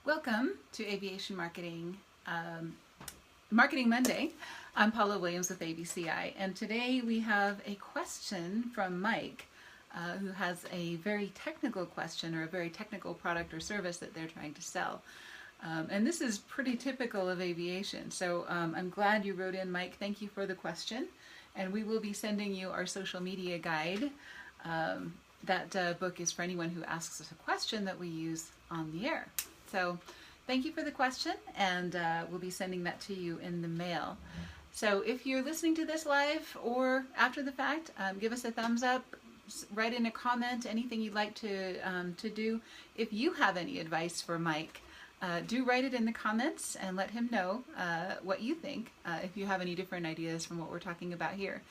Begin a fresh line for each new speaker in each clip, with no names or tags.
Welcome to Aviation Marketing Monday. I'm Paula Williams with ABCI, and today we have a question from Mike, who has a very technical question or a very technical product or service that they're trying to sell. And this is pretty typical of aviation. So I'm glad you wrote in, Mike. Thank you for the question. And we will be sending you our social media guide. That book is for anyone who asks us a question that we use on the air. So thank you for the question, and we'll be sending that to you in the mail. So if you're listening to this live or after the fact, give us a thumbs up, write in a comment, anything you'd like to do. If you have any advice for Mike, do write it in the comments and let him know what you think, if you have any different ideas from what we're talking about here.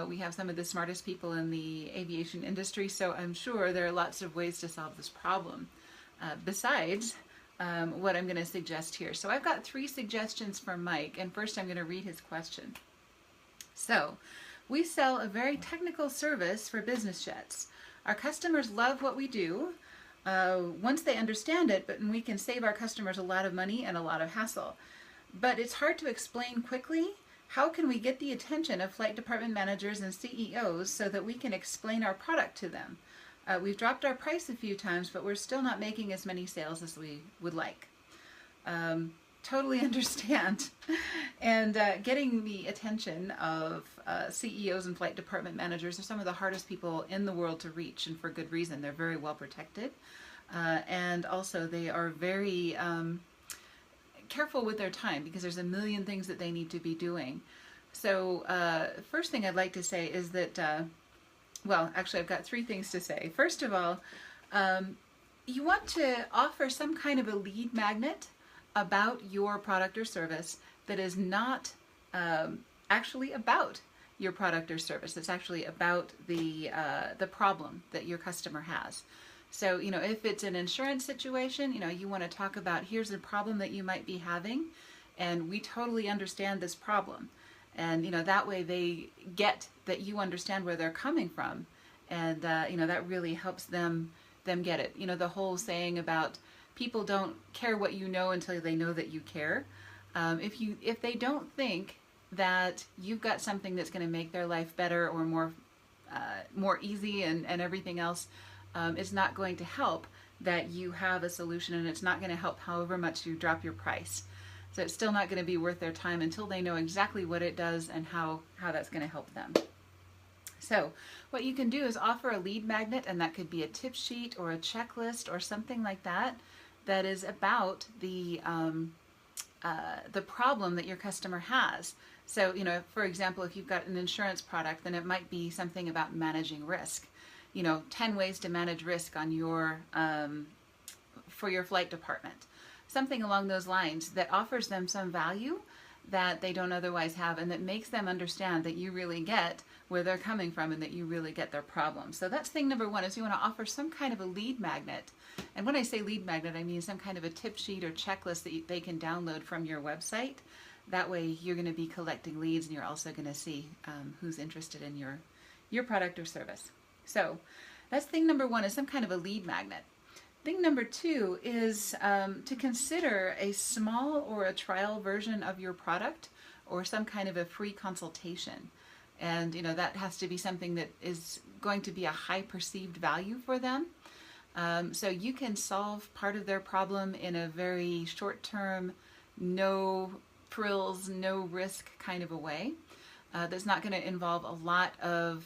We have some of the smartest people in the aviation industry, so I'm sure there are lots of ways to solve this problem. Besides what I'm going to suggest here. So I've got 3 suggestions from Mike, and first I'm going to read his question. So, we sell a very technical service for business jets. Our customers love what we do once they understand it, but we can save our customers a lot of money and a lot of hassle. But it's hard to explain quickly. How can we get the attention of flight department managers and CEOs so that we can explain our product to them? We've dropped our price a few times, but we're still not making as many sales as we would like. Totally understand. And getting the attention of CEOs and flight department managers are some of the hardest people in the world to reach, and for good reason. They're very well protected. And also they are very careful with their time because there's a million things that they need to be doing. So first thing I'd like to say is that well, actually, I've got 3 things to say. First of all, you want to offer some kind of a lead magnet about your product or service that is not actually about your product or service. It's actually about the problem that your customer has. So, if it's an insurance situation, you want to talk about, here's a problem that you might be having, and we totally understand this problem. And, that way they get that you understand where they're coming from. And, that really helps them get it. The whole saying about people don't care what you know until they know that you care. If they don't think that you've got something that's going to make their life better or more easy and everything else, it's not going to help that you have a solution, and it's not going to help however much you drop your price. So it's still not going to be worth their time until they know exactly what it does and how that's going to help them. So what you can do is offer a lead magnet, and that could be a tip sheet or a checklist or something like that that is about the problem that your customer has. So, for example, if you've got an insurance product, then it might be something about managing risk. 10 ways to manage risk on your for your flight department. Something along those lines that offers them some value that they don't otherwise have, and that makes them understand that you really get where they're coming from and that you really get their problem. So that's thing number 1, is you want to offer some kind of a lead magnet. And when I say lead magnet, I mean some kind of a tip sheet or checklist that they can download from your website. That way you're going to be collecting leads, and you're also going to see who's interested in your product or service. So that's thing number 1, is some kind of a lead magnet. Thing number 2 is to consider a small or a trial version of your product or some kind of a free consultation. And, that has to be something that is going to be a high perceived value for them. So you can solve part of their problem in a very short-term, no frills, no risk kind of a way. That's not going to involve a lot of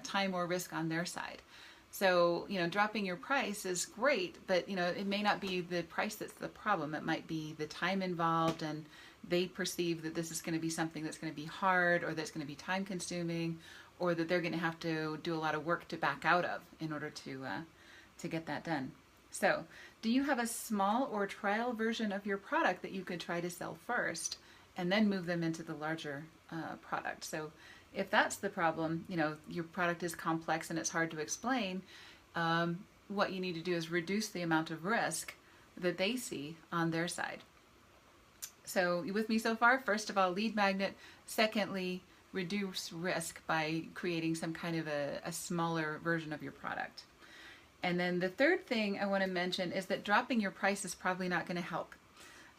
time or risk on their side. So, dropping your price is great, but, it may not be the price that's the problem. It might be the time involved, and they perceive that this is going to be something that's going to be hard, or that's going to be time consuming, or that they're going to have to do a lot of work to back out of in order to get that done. So, do you have a small or trial version of your product that you could try to sell first and then move them into the larger product? So, if that's the problem, your product is complex and it's hard to explain, what you need to do is reduce the amount of risk that they see on their side. So, you with me so far? First of all, lead magnet. Secondly, reduce risk by creating some kind of a smaller version of your product. And then the third thing I want to mention is that dropping your price is probably not going to help.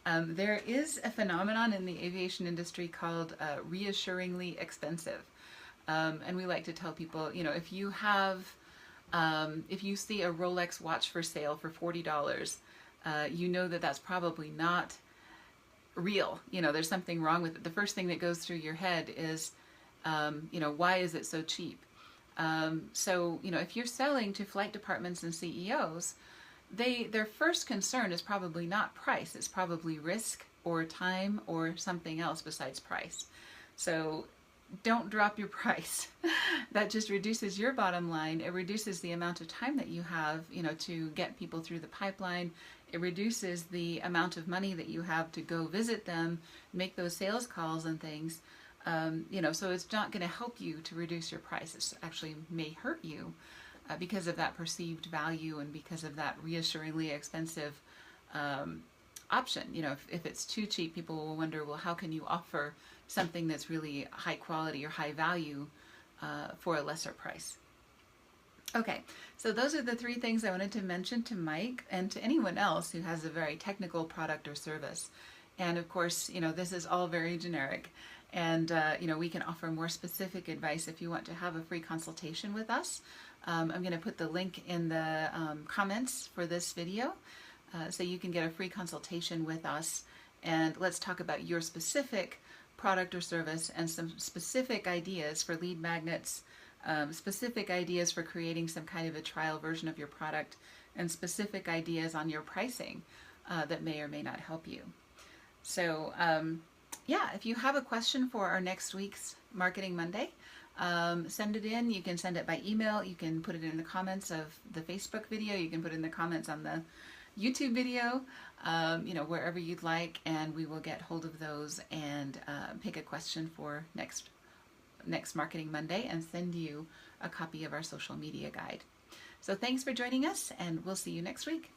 There is a phenomenon in the aviation industry called reassuringly expensive. And we like to tell people, you know, if you see a Rolex watch for sale for $40, you know that that's probably not real. You know, there's something wrong with it. The first thing that goes through your head is, you know, why is it so cheap? So, you know, if you're selling to flight departments and CEOs, their first concern is probably not price. It's probably risk or time or something else besides price. So don't drop your price. That just reduces your bottom line. It reduces the amount of time that you have, you know, to get people through the pipeline. It reduces the amount of money that you have to go visit them, make those sales calls and things. You know, so it's not going to help you to reduce your price. It actually may hurt you because of that perceived value and because of that reassuringly expensive option. You know, if it's too cheap, people will wonder, well, how can you offer something that's really high quality or high value for a lesser price? Okay, so those are the three things I wanted to mention to Mike and to anyone else who has a very technical product or service. And of course, you know, this is all very generic. And, you know, we can offer more specific advice if you want to have a free consultation with us. I'm going to put the link in the comments for this video so you can get a free consultation with us. And let's talk about your specific product or service and some specific ideas for lead magnets, specific ideas for creating some kind of a trial version of your product, and specific ideas on your pricing that may or may not help you. So, yeah, if you have a question for our next week's Marketing Monday, send it in. You can send it by email. You can put it in the comments of the Facebook video. You can put it in the comments on the YouTube video, you know, wherever you'd like, and we will get hold of those and pick a question for next Marketing Monday and send you a copy of our social media guide. So thanks for joining us, and we'll see you next week.